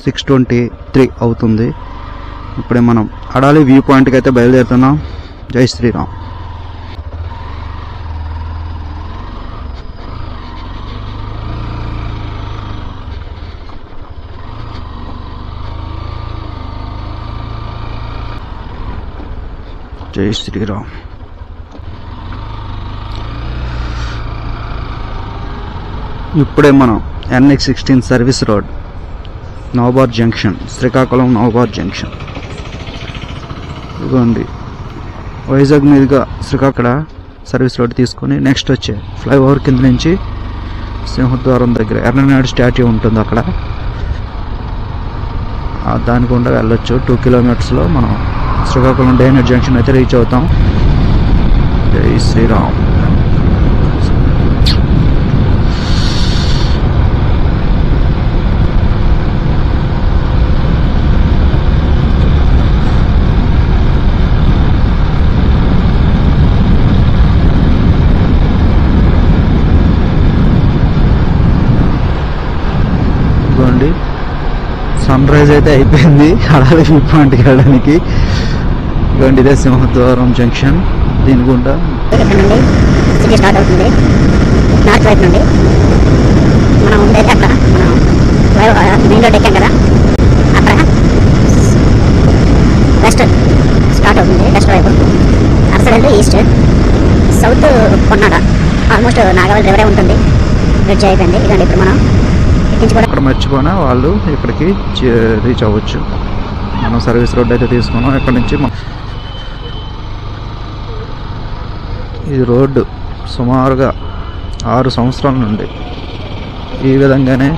6:23 అవుతుంది. ఇప్పుడే మనం అడాలి వ్యూ పాయింట్కి అయితే బయలుదేరుతున్నాం. జై శ్రీరామ్. జై శ్రీరామ్. ఇప్పుడే మనం NH16 service road, Navabad junction, Srikakulam Navabad junction. ఇదిగోండి వైజాగ్ మీదుగా శ్రీకాకుళం సర్వీస్ రోడ్ తీసుకొని నెక్స్ట్ వచ్చే ఫ్లైఓవర్ కింద నుంచి సింహద్వారం దగ్గర ఎర్రనాయుడు స్టాట్యూ ఉంటుంది, అక్కడ దాని గుండా వెళ్ళొచ్చు. 2 కిలోమీటర్స్లో మనం శ్రీకాకుళం డైనట్ జంక్షన్ అయితే రీచ్ అవుతాం. జై శ్రీరామ్. ఇదిగోండి సన్ రైజ్ అయితే అయిపోయింది అడాలి వ్యూ పాయింట్కి వెళ్ళడానికి. ఇదిగోండి ఇదే సింహద్వారం జంక్షన్. దీని గుండా సిటీ స్టార్ట్ అవుతుంది. నార్త్ వైపు నుండి మనం ఉండేది అక్కడ మనం మెయిన్ రోడ్ ఎక్కాం కదా, అక్కడ వెస్ట్ స్టార్ట్ అవుతుంది. వెస్ట్ వైపు అటు సైడ్ ఈస్ట్, సౌత్ కొన్నాడ ఆల్మోస్ట్ నాగవల్లి రివరే ఉంటుంది. బ్రిడ్జ్ అయిపోయింది. ఇదండి ఇప్పుడు మనం అక్కడ మర్చిపోయినా వాళ్ళు ఇక్కడికి రీచ్ అవ్వచ్చు. మనం సర్వీస్ రోడ్ అయితే తీసుకున్నాం. ఇక్కడ నుంచి ఈ రోడ్డు సుమారుగా 6 సంవత్సరాల నుండి ఈ విధంగానే,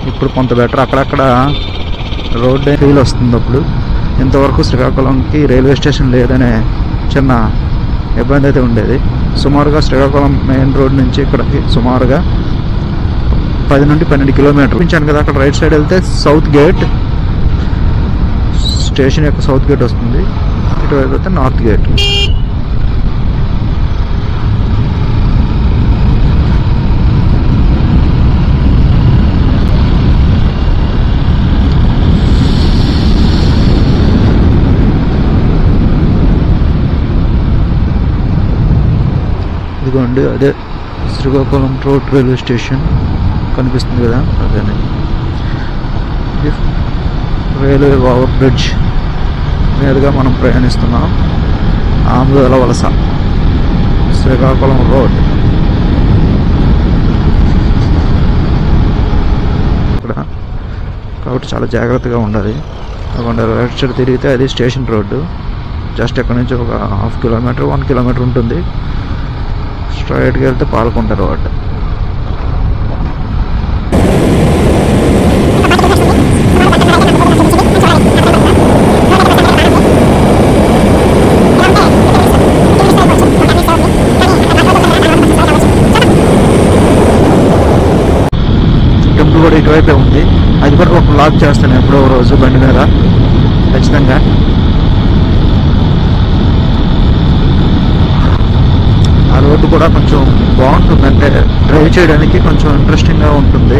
ఇప్పుడు కొంత బెటర్. అక్కడక్కడ రోడ్డు ఫీల్ వస్తుంది. అప్పుడు ఇంతవరకు శ్రీకాకుళంకి రైల్వే స్టేషన్ లేదనే చిన్న ఇబ్బంది అయితే ఉండేది. సుమారుగా శ్రీకాకుళం మెయిన్ రోడ్ నుంచి ఇక్కడికి సుమారుగా 10 నుండి 12 కిలోమీటర్లు చూపించాను కదా. అక్కడ రైట్ సైడ్ వెళ్తే సౌత్ గేట్, స్టేషన్ యొక్క సౌత్ గేట్ వస్తుంది. ఇటువైపు అయితే నార్త్ గేట్. ఇదిగోండి అదే శ్రీకాకుళం రోడ్ రైల్వే స్టేషన్ కనిపిస్తుంది కదా, అదేనే. రైల్వే ఓవర్ బ్రిడ్జ్ మీదుగా మనం ప్రయాణిస్తున్నాం. ఆంధ్ర వలస శ్రీకాకుళం రోడ్. ఇక్కడ కాబట్టి చాలా జాగ్రత్తగా ఉండాలి. కాకుండా రైట్ సైడ్ తిరిగితే అది స్టేషన్ రోడ్డు. జస్ట్ ఇక్కడ నుంచి ఒక 1/2 కిలోమీటర్ 1 కిలోమీటర్ ఉంటుంది. స్ట్రైట్గా వెళ్తే పాల్కొండ రోడ్. టెంపుల్ కూడా ఇటువైపే ఉంది. అది కూడా ఒక బ్లాగ్ చేస్తాను ఎప్పుడో రోజు బండి మీద ఖచ్చితంగా. ఆ రోడ్డు కూడా కొంచెం బాగుంటుంది, అంటే డ్రైవ్ చేయడానికి కొంచెం ఇంట్రెస్టింగ్గా ఉంటుంది.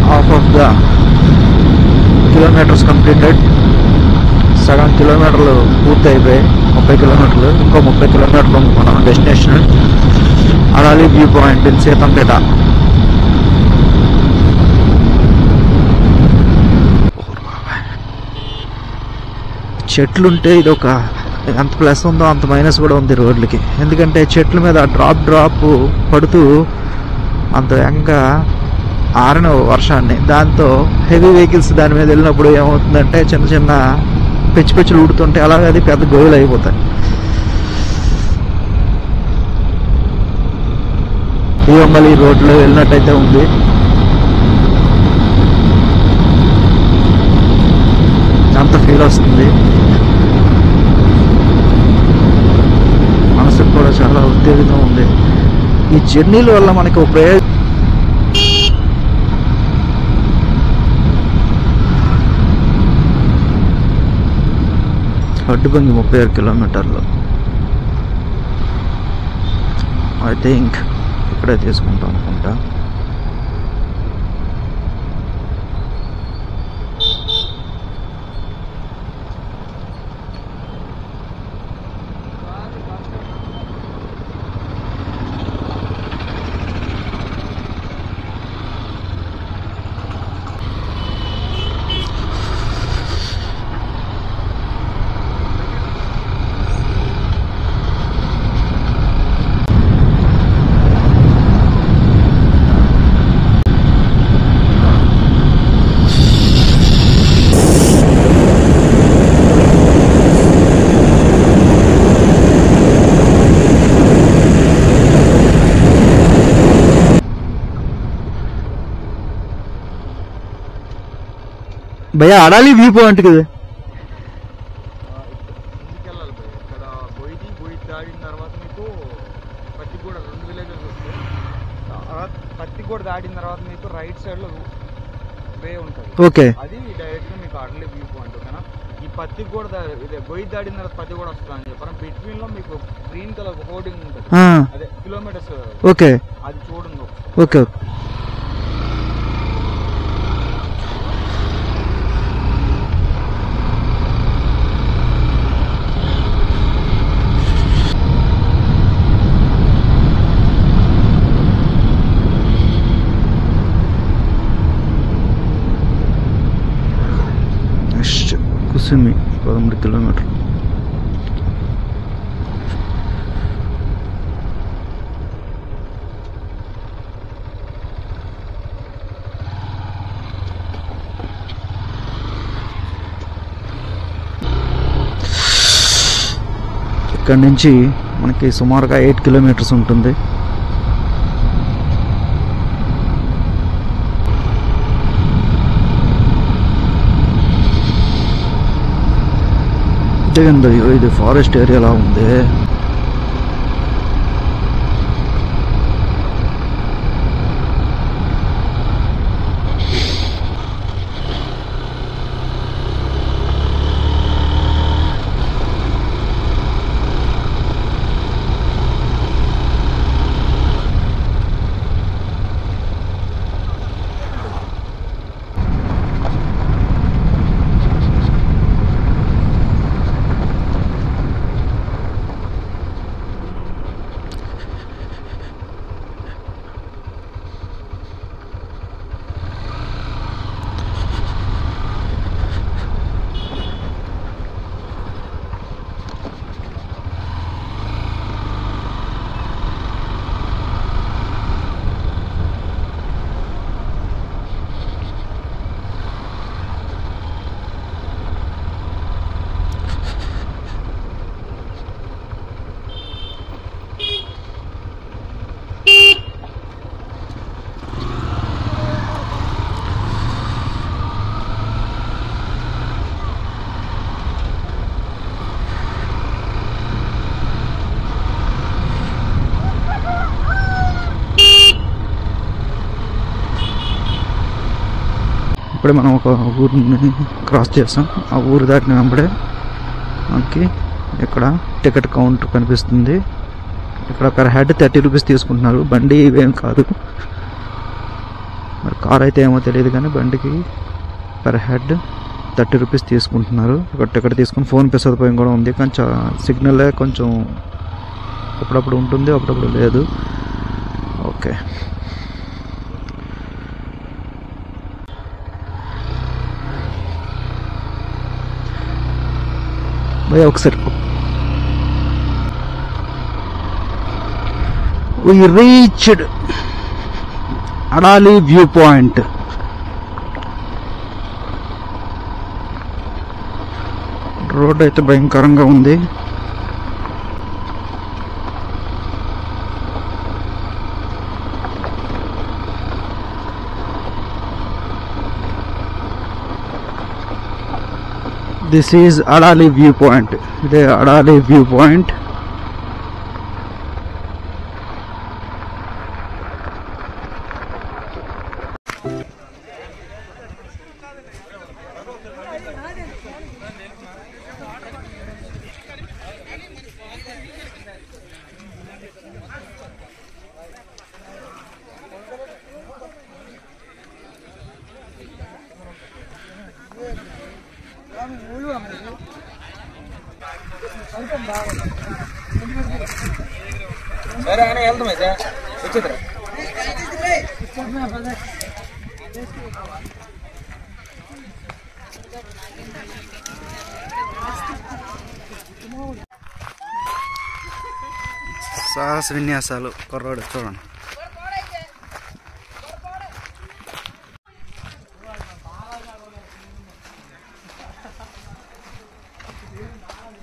Half of the kilometres completed. సగం కిలోమీటర్లు పూర్తి అయిపోయాయి. 30 కిలోమీటర్లు, ఇంకో 30 కిలోమీటర్లు ఉంది మన destination Adali view point in Seethampeta. చెట్లుంటే ఇది ఒక ఎంత ప్లస్ ఉందో అంత మైనస్ కూడా ఉంది రోడ్లకి. ఎందుకంటే చెట్ల మీద డ్రాప్ పడుతూ అంత వేగంగా ఆరని వర్షాన్ని, దాంతో హెవీ వెహికల్స్ దాని మీద వెళ్ళినప్పుడు ఏమవుతుందంటే చిన్న చిన్న పెచ్చులు ఊడుతుంటే అలాగే అది పెద్ద గోయలు అయిపోతాయి. మళ్ళీ రోడ్లో వెళ్ళినట్టయితే ఉంది. అంత ఫీల్ వస్తుంది. మనసుకు కూడా చాలా ఉత్తేజంగా ఉంది. ఈ జర్నీల వల్ల మనకి ఒక ప్రయోజనం. అడ్డుబంగి 36 కిలోమీటర్లు. ఐ థింక్ ఇక్కడే తీసుకుంటాం అనుకుంటా. భయ్యా అడాలి వ్యూ పాయింట్ కదా. వెళ్ళాలి భయ్య. ఇక్కడ బొయ్యి దాడిన తర్వాత మీకు పత్తిగూడ 2 విలేజెస్ వస్తాయి. పత్తిగూడ దాటిన తర్వాత మీకు రైట్ సైడ్ లో వే ఉంటుంది. ఓకే, అది డైరెక్ట్ గా మీకు అడలి వ్యూ పాయింట్. ఓకేనా? ఈ పత్తిగూడ ఇదే బొయ్యి దాడిన తర్వాత పత్తిగూడ వస్తుంది అని చెప్పారు. బిట్వీన్ లో మీకు గ్రీన్ కలర్ హోర్డింగ్ ఉంటుంది. అదే కిలోమీటర్స్. ఓకే, అది చూడండి. ఓకే. నెక్స్ట్ కుసుమి 13 కిలోమీటర్లు. ఇక్కడ నుంచి మనకి సుమారుగా 8 కిలోమీటర్స్ ఉంటుంది. ఇది ఫారెస్ట్ ఏరియాలా ఉంది. ఇప్పుడే మనం ఒక ఊరిని క్రాస్ చేసాం. ఆ ఊరు దాటిన వెంబడే మనకి ఇక్కడ టికెట్ కౌంటర్ కనిపిస్తుంది. ఇక్కడ పర్ హెడ్ 30 రూపీస్ తీసుకుంటున్నారు. బండి ఇవేం కాదు, మరి కార్ అయితే ఏమో తెలియదు, కానీ బండికి పర్ హెడ్ 30 రూపీస్ తీసుకుంటున్నారు. ఇక్కడ టికెట్ తీసుకుని ఫోన్పే సదుపాయం కూడా ఉంది, కానీ సిగ్నల్ కొంచెం అప్పుడప్పుడు ఉంటుంది, అప్పుడప్పుడు లేదు. ఓకే, భయ ఒకసారి we reached Adali view point. Road అయితే భయంకరంగా ఉంది. This is Adali view point. ఇదే అడాలి వ్యూ పాయింట్. సరే అని వెళ్తాం అయితే వచ్చేద్దరు. సాహస విన్యాసాలు కుర్రోడు చూడండి.